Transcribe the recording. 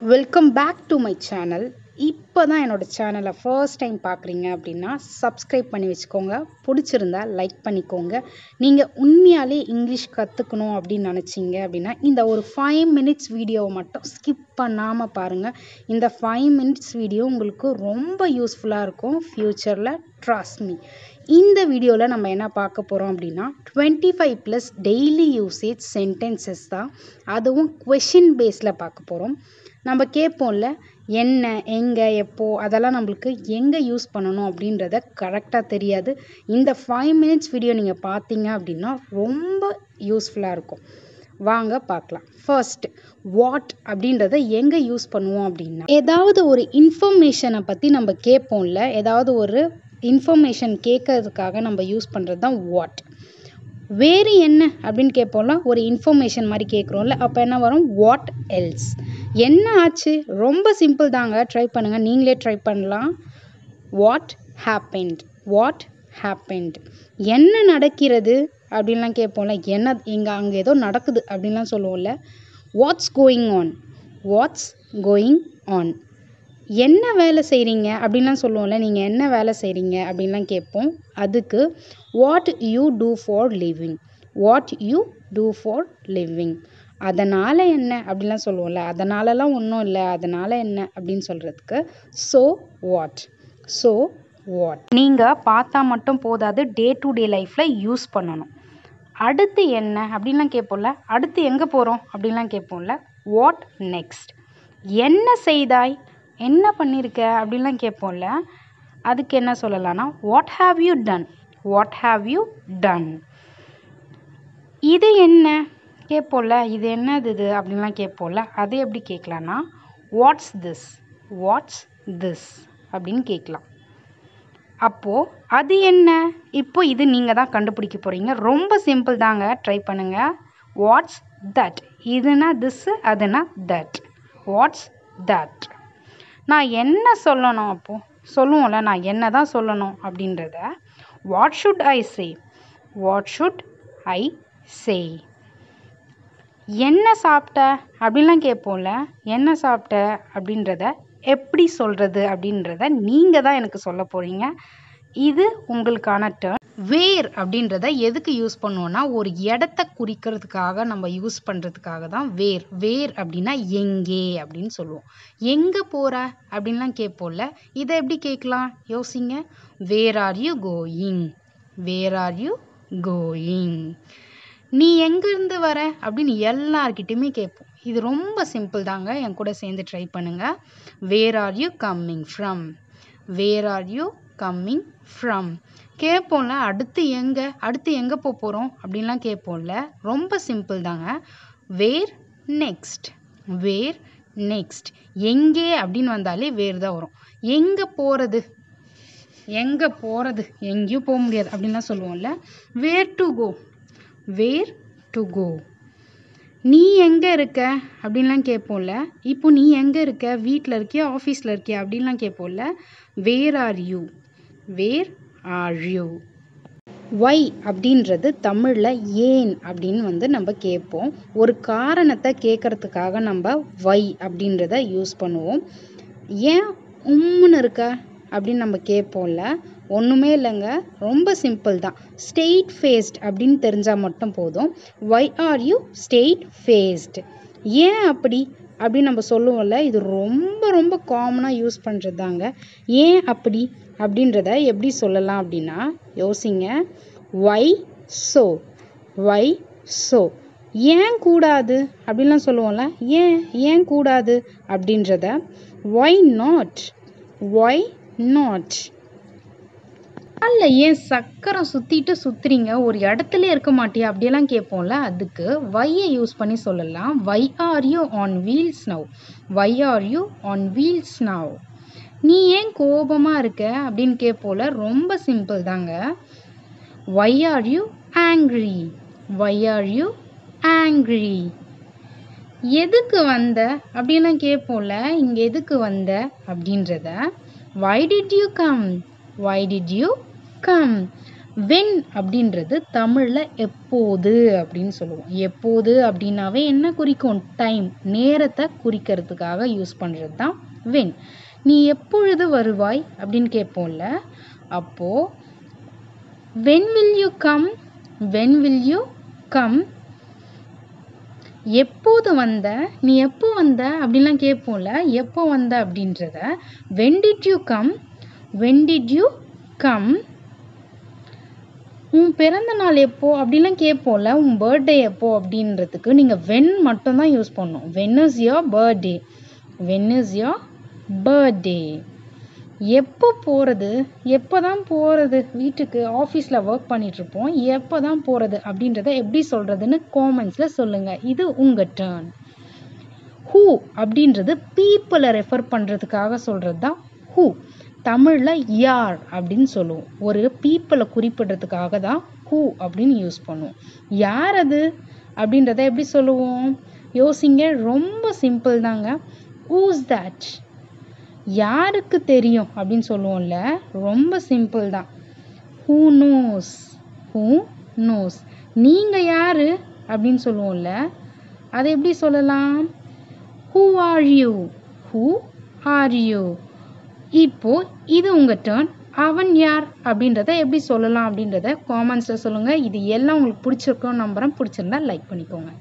Welcome back to my channel. இப்போ தான் என்னோடய சேனலை ஃபர்ஸ்ட் டைம் பார்க்குறீங்க அப்படின்னா சப்ஸ்கிரைப் பண்ணி வச்சுக்கோங்க. பிடிச்சிருந்தா லைக் பண்ணிக்கோங்க. நீங்கள் உண்மையாலே இங்கிலீஷ் கற்றுக்கணும் அப்படின்னு நினச்சிங்க அப்படின்னா இந்த ஒரு 5 மினிட்ஸ் வீடியோவை மட்டும் ஸ்கிப் பண்ணாமல் பாருங்கள். இந்த 5 மினிட்ஸ் வீடியோ உங்களுக்கு ரொம்ப யூஸ்ஃபுல்லாக இருக்கும் ஃப்யூச்சரில். Trust me. இந்த வீடியோவில் நம்ம என்ன பார்க்க போகிறோம் அப்படின்னா 25+ டெய்லி யூசேஜ் சென்டென்சஸ் தான். அதுவும் கொஷின் பேஸில் பார்க்க போகிறோம். நம்ம கேட்போம்ல என்ன, எங்கே, எப்போ, அதெல்லாம் நம்மளுக்கு எங்கே யூஸ் பண்ணணும் அப்படின்றத கரெக்டாக தெரியாது. இந்த 5 மினிட்ஸ் வீடியோ நீங்கள் பார்த்தீங்க அப்படின்னா ரொம்ப யூஸ்ஃபுல்லாக இருக்கும். வாங்க பார்க்கலாம். ஃபர்ஸ்ட், வாட் அப்படின்றத எங்கே யூஸ் பண்ணுவோம் அப்படின்னா, ஏதாவது ஒரு இன்ஃபர்மேஷனை பற்றி நம்ம கேட்போம்ல, ஏதாவது ஒரு இன்ஃபர்மேஷன் கேட்கறதுக்காக நம்ம யூஸ் பண்ணுறது தான் வாட். வேறு என்ன அப்படின்னு கேட்போம்ல, ஒரு இன்ஃபர்மேஷன் மாதிரி கேட்குறோம்ல, அப்போ என்ன வரும்? What else. என்ன ஆச்சு? ரொம்ப சிம்பிள் தாங்க. ட்ரை பண்ணுங்கள், நீங்களே ட்ரை பண்ணலாம். What happened. What happened. என்ன நடக்கிறது அப்படின்லாம் கேட்போம்ல, என்ன அங்கே ஏதோ நடக்குது அப்படின்லாம் சொல்லுவோம்ல. What's going on. What's going on. என்ன வேலை செய்கிறீங்க அப்படின்லாம் சொல்லுவோம்ல, நீங்கள் என்ன வேலை செய்கிறீங்க அப்படின்லாம் கேட்போம். அதுக்கு what you do for living. What you do for living. அதனால் என்ன அப்படின்லாம் சொல்லுவோம்ல, அதனாலலாம் ஒன்றும் இல்லை, அதனால் என்ன அப்படின்னு சொல்கிறதுக்கு ஸோ வாட். So what. நீங்கள் பார்த்தா மட்டும் போதாது, டே டு டே லைஃப்பில் யூஸ் பண்ணணும். அடுத்து என்ன அப்படின்லாம் கேட்போம்ல, அடுத்து எங்கே போகிறோம் அப்படின்லாம் கேட்போம்ல. What next. என்ன செய்தாய், என்ன பண்ணியிருக்க அப்படின்லாம் கேட்போம்ல. அதுக்கு என்ன சொல்லலாம்னா what have you done. What have you done. இது என்ன கேட்போம்ல, இது என்னது இது அப்படின்லாம் கேட்போம்ல. அது எப்படி கேட்கலான்னா வாட்ஸ் திஸ். வாட்ஸ் திஸ் அப்படின்னு கேட்கலாம். அப்போது அது என்ன, இப்போ இது நீங்கள் தான் கண்டுபிடிக்க போகிறீங்க. ரொம்ப சிம்பிள் தாங்க, ட்ரை பண்ணுங்கள். What's that. இதுனா திஸ், அதுனா தட். What's that. நான் என்ன சொல்லணும், அப்போது சொல்லுவோம்ல, நான் என்ன தான் சொல்லணும் அப்படின்றத what should I say. What should I say. என்ன சாப்பிட்ட அப்படின்லாம் கேட்போம்ல, என்ன சாப்பிட்ட அப்படின்றத எப்படி சொல்கிறது அப்படின்றத நீங்கள் தான் எனக்கு சொல்ல போகிறீங்க. இது உங்களுக்கான டர்ன். வேர் அப்படின்றத எதுக்கு யூஸ் பண்ணுவோன்னா, ஒரு இடத்த குறிக்கிறதுக்காக நம்ம யூஸ் பண்ணுறதுக்காக தான் வேர். வேர் அப்படின்னா எங்கே அப்படின்னு சொல்லுவோம். எங்கே போகிற அப்படின்லாம் கேட்போம்ல, இதை எப்படி கேட்கலாம் யோசிங்க. Where are you going. Where are you going. நீ எங்கேருந்து வர அப்படின்னு எல்லார்கிட்டையுமே கேட்போம். இது ரொம்ப சிம்பிள் தாங்க, என் கூட சேர்ந்து ட்ரை பண்ணுங்கள். Where are you coming from. Where are you coming from. கேட்போம்ல, அடுத்து எங்கே போக போகிறோம் அப்படின்லாம் கேட்போம்ல. ரொம்ப சிம்பிள் தாங்க. Where next. Where next. எங்கே அப்படின்னு வந்தாலே வேர் தான் வரும். எங்கே போகிறது. எங்கே போகிறது, எங்கேயும் போக முடியாது அப்படின்லாம் சொல்லுவோம்ல. Where to go. Where to go. நீ எங்கே இருக்க அப்படின்லாம் கேட்போம்ல. இப்போ நீ எங்கே இருக்க, வீட்டில் இருக்கியா, ஆஃபீஸில் இருக்கியா அப்படின்லாம் கேட்போம்ல. Where are you. Where are you. Why அப்படின்றது தமிழில் ஏன் அப்படின்னு நம்ம கேட்போம். ஒரு காரணத்தை கேட்குறதுக்காக நம்ம வை அப்படின்றத யூஸ் பண்ணுவோம். ஏன் உம்முன்னு இருக்க அப்படின்னு நம்ம கேட்போம்ல. ஒன்றுமே இல்லைங்க, ரொம்ப சிம்பிள் தான். ஸ்ட்ரெயிட் ஃபேஸ்ட் அப்படின்னு தெரிஞ்சால் மட்டும் போதும். Why are you straight faced. ஏன் அப்படி அப்படின்னு நம்ம சொல்லுவோம்ல. இது ரொம்ப ரொம்ப காமனாக யூஸ் பண்ணுறது தாங்க. ஏன் அப்படி அப்படின்றத எப்படி சொல்லலாம் அப்படின்னா யோசிங்க. வை ஸோ. வை ஸோ. ஏன் கூடாது அப்படின்லாம் சொல்லுவோம்ல. ஏன் கூடாது அப்படின்றத வை நாட். Why not. அல்ல, ஏன் சக்கரம் சுற்றுறீங்க, ஒரு இடத்துல இருக்க மாட்டியா அப்படியெல்லாம் கேட்போம்ல. அதுக்கு வையை யூஸ் பண்ணி சொல்லலாம். Why are you on wheels now. Why are you on wheels now. நீ ஏன் கோபமாக இருக்க அப்படின்னு கேட்போம்ல. ரொம்ப சிம்பிள் தாங்க. Why are you angry. Why are you angry. எதுக்கு வந்த அப்படின்லாம் கேட்போம்ல. இங்கே எதுக்கு வந்த அப்படின்றத why did you come. Why did you come. when அப்படின்றது தமிழ்ல எப்போது அப்படின்னு சொல்லுவோம். எப்போது அப்படின்னாவே என்ன குறிக்கும்? டைம், நேரத்தை குறிக்கிறதுக்காக யூஸ் பண்றது தான் when. நீ எப்பொழுது வருவாய் அப்படின்னு கேட்போம்ல, அப்போ when will you come, when will you come, எப்போது வந்த, நீ எப்போ வந்த அப்படின்லாம் கேட்போம்ல, எப்போ வந்த அப்படின்றத when did you come, when did you come, உன் பிறந்த நாள் எப்போ அப்படிலாம் கேட்போம்ல, உன் பர்த்டே எப்போ அப்படின்றதுக்கு நீங்கள் when மட்டும்தான் யூஸ் பண்ணணும். when is your birthday, when is your birthday. எப்போ போகிறது, எப்போ தான் போகிறது, வீட்டுக்கு ஆஃபீஸில் ஒர்க் பண்ணிகிட்ருப்போம், எப்போ தான் போகிறது அப்படின்றத எப்படி சொல்கிறதுன்னு காமெண்ட்ஸில் சொல்லுங்கள். இது உங்கள் டர்ன். ஹூ அப்படின்றது பீப்புளை ரெஃபர் பண்ணுறதுக்காக சொல்கிறது தான் ஹூ. தமிழில் யார் அப்படின்னு சொல்லுவோம். ஒரு பீப்புளை குறிப்பிடுறதுக்காக தான் ஹூ அப்படின்னு யூஸ் பண்ணுவோம். யார் அது அப்படின்றத எப்படி சொல்லுவோம்? யோசிங்க, ரொம்ப சிம்பிள் தாங்க. ஹூஸ் தட், யாருக்கு தெரியும் அப்படின்னு சொல்லுவோம்ல, ரொம்ப சிம்பிள் தான். Who knows, who knows. நீங்கள் யார் அப்படின்னு சொல்லுவோம்ல, அதை எப்படி சொல்லலாம்? Who are you, who are you. இப்போ இது உங்கள் டர்ன். அவன் யார் அப்படின்றத எப்படி சொல்லலாம் அப்படின்றத காமெண்ட்ஸில் சொல்லுங்கள். இது எல்லாம் உங்களுக்கு பிடிச்சிருக்குன்னு நம்புகிறேன். பிடிச்சிருந்தா லைக் பண்ணிக்கோங்க.